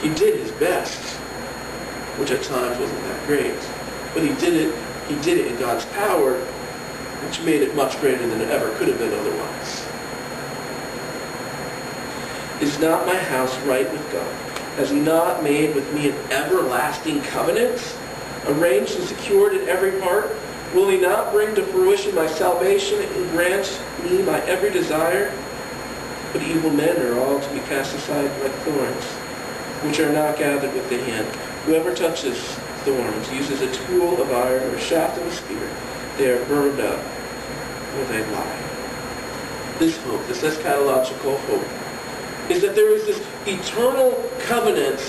He did his best, which at times wasn't that great. But he did it in God's power, which made it much greater than it ever could have been otherwise. Is not my house right with God? Has he not made with me an everlasting covenant, arranged and secured in every part? Will he not bring to fruition my salvation and grant me my every desire? But evil men are all to be cast aside like thorns, which are not gathered with the hand. Whoever touches thorns uses a tool of iron or a shaft of a spear. They are burned up where they lie. This hope, this eschatological hope, is that there is this eternal covenant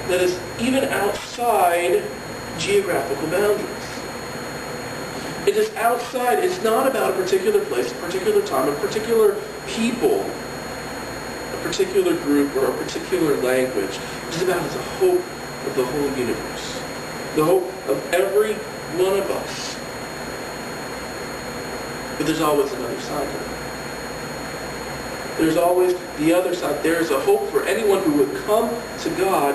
that is even outside geographical boundaries. It is outside. It's not about a particular place, a particular time, a particular people, a particular group, or a particular language. It's about the hope of the whole universe. The hope of every one of us. But there's always another side to it. There's always the other side. There is a hope for anyone who would come to God,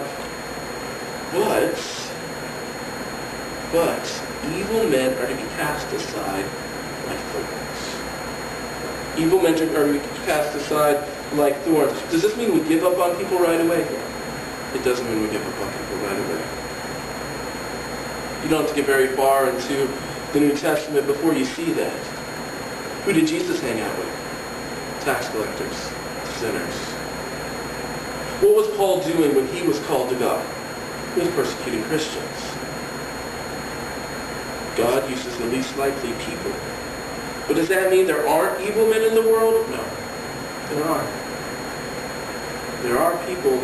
but evil men are to be cast aside like thorns. Evil men are to be cast aside like thorns. Does this mean we give up on people right away? It doesn't mean we give up on people right away. You don't have to get very far into the New Testament before you see that. Who did Jesus hang out with? Tax collectors, sinners. What was Paul doing when he was called to God? He was persecuting Christians. God uses the least likely people. But does that mean there aren't evil men in the world? No, there aren't. There are people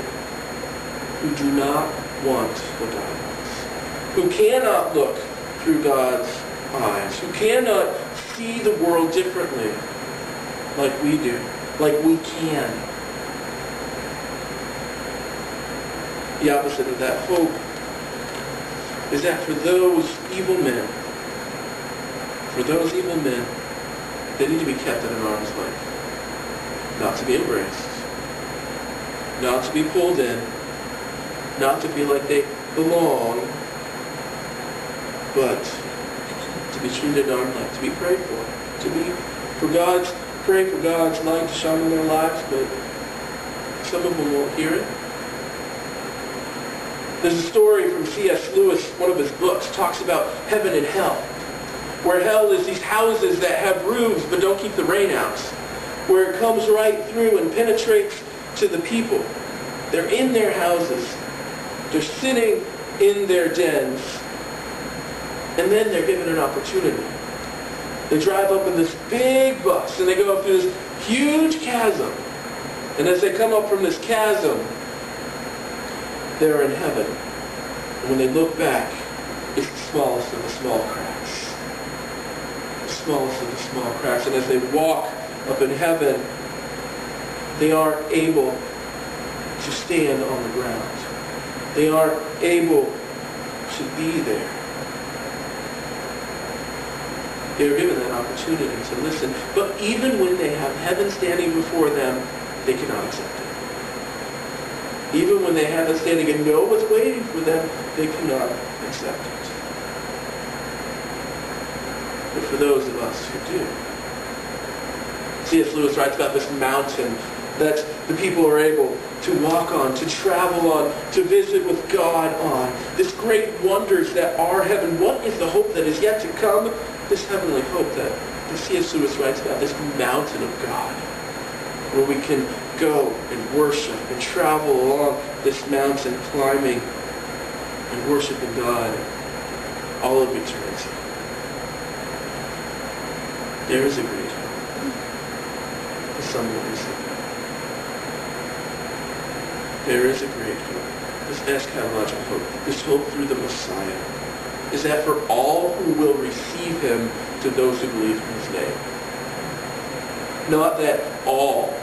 who do not want what God wants, who cannot look through God's eyes, who cannot see the world differently like we do, like we can. The opposite of that hope is that for those evil men, they need to be kept at an arm's length. Not to be embraced. Not to be pulled in. Not to feel like they belong. But to be treated at arm's length. To be prayed for. To be pray for God's light to shine in their lives, but some of them won't hear it. There's a story from C.S. Lewis, one of his books, talks about heaven and hell. Where hell is these houses that have roofs but don't keep the rain out. Where it comes right through and penetrates to the people. They're in their houses. They're sitting in their dens. And then they're given an opportunity. They drive up in this big bus and they go up through this huge chasm. And as they come up from this chasm, they're in heaven. And when they look back, it's the smallest of the small cracks. The smallest of the small cracks. And as they walk up in heaven, they aren't able to stand on the ground. They aren't able to be there. They are given that opportunity to listen. But even when they have heaven standing before them, they cannot accept it. Even when they have it standing and know what's waiting for them, they cannot accept it. But for those of us who do, C.S. Lewis writes about this mountain that the people are able to walk on, to travel on, to visit with God on. This great wonders that are heaven. What is the hope that is yet to come? This heavenly hope that C.S. Lewis writes about, this mountain of God, where we can go and worship and travel along this mountain, climbing and worshiping God all of eternity. There is a great hope for someone who's living. There is a great hope. This eschatological hope, this hope through the Messiah, is that for all who will receive him, to those who believe in his name. Not that all,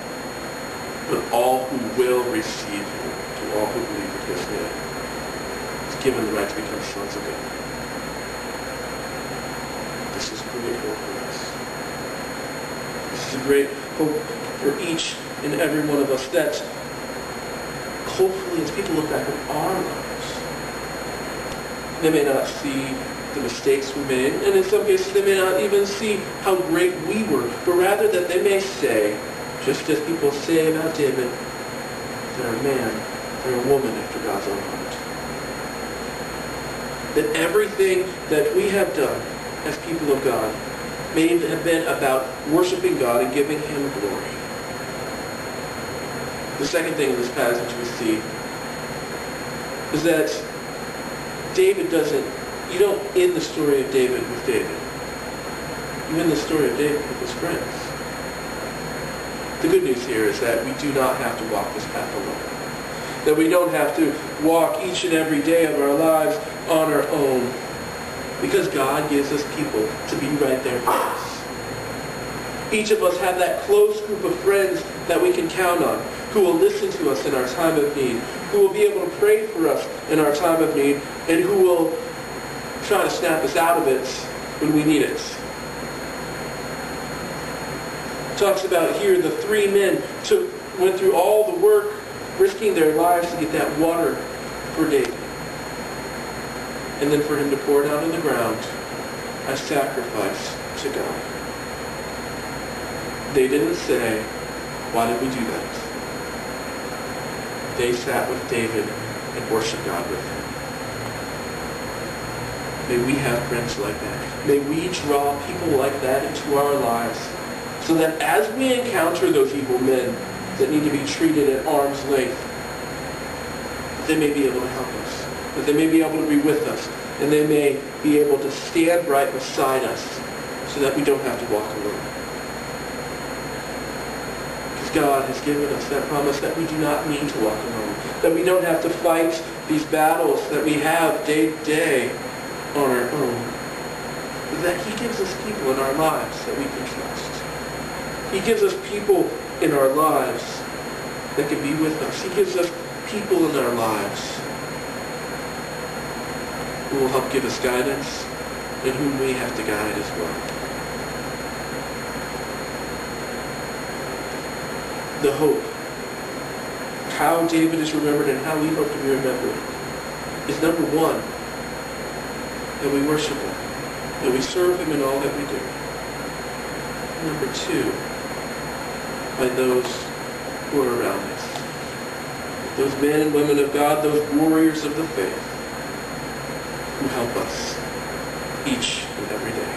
but all who will receive him, to all who believe in his name, is given the right to become sons of God. This is great hope for us. This is a great hope for each and every one of us, that hopefully as people look back on our lives, they may not see the mistakes we made, and in some cases they may not even see how great we were, but rather that they may say, just as people say about David, they're a man, they're a woman after God's own heart. That everything that we have done as people of God may have been about worshiping God and giving him glory. The second thing in this passage we see is that David you don't end the story of David with David. You end the story of David with his friends. The good news here is that we do not have to walk this path alone. That we don't have to walk each and every day of our lives on our own. Because God gives us people to be right there for us. Each of us have that close group of friends that we can count on, who will listen to us in our time of need, who will be able to pray for us in our time of need, and who will try to snap us out of it when we need it. It talks about here the three men went through all the work, risking their lives to get that water for David. And then for him to pour it out on the ground as sacrifice to God. They didn't say, why did we do that? They sat with David and worshiped God with him. May we have friends like that. May we draw people like that into our lives so that as we encounter those evil men that need to be treated at arm's length, they may be able to help us. That they may be able to be with us, and they may be able to stand right beside us so that we don't have to walk alone. Because God has given us that promise that we do not need to walk alone, that we don't have to fight these battles that we have day to day on our own, but that he gives us people in our lives that we can trust. He gives us people in our lives that can be with us. He gives us people in our lives who will help give us guidance and whom we have to guide as well. The hope, how David is remembered and how we hope to be remembered, is number one, that we worship him, that we serve him in all that we do. Number two, by those who are around us. Those men and women of God, those warriors of the faith, who help us each and every day.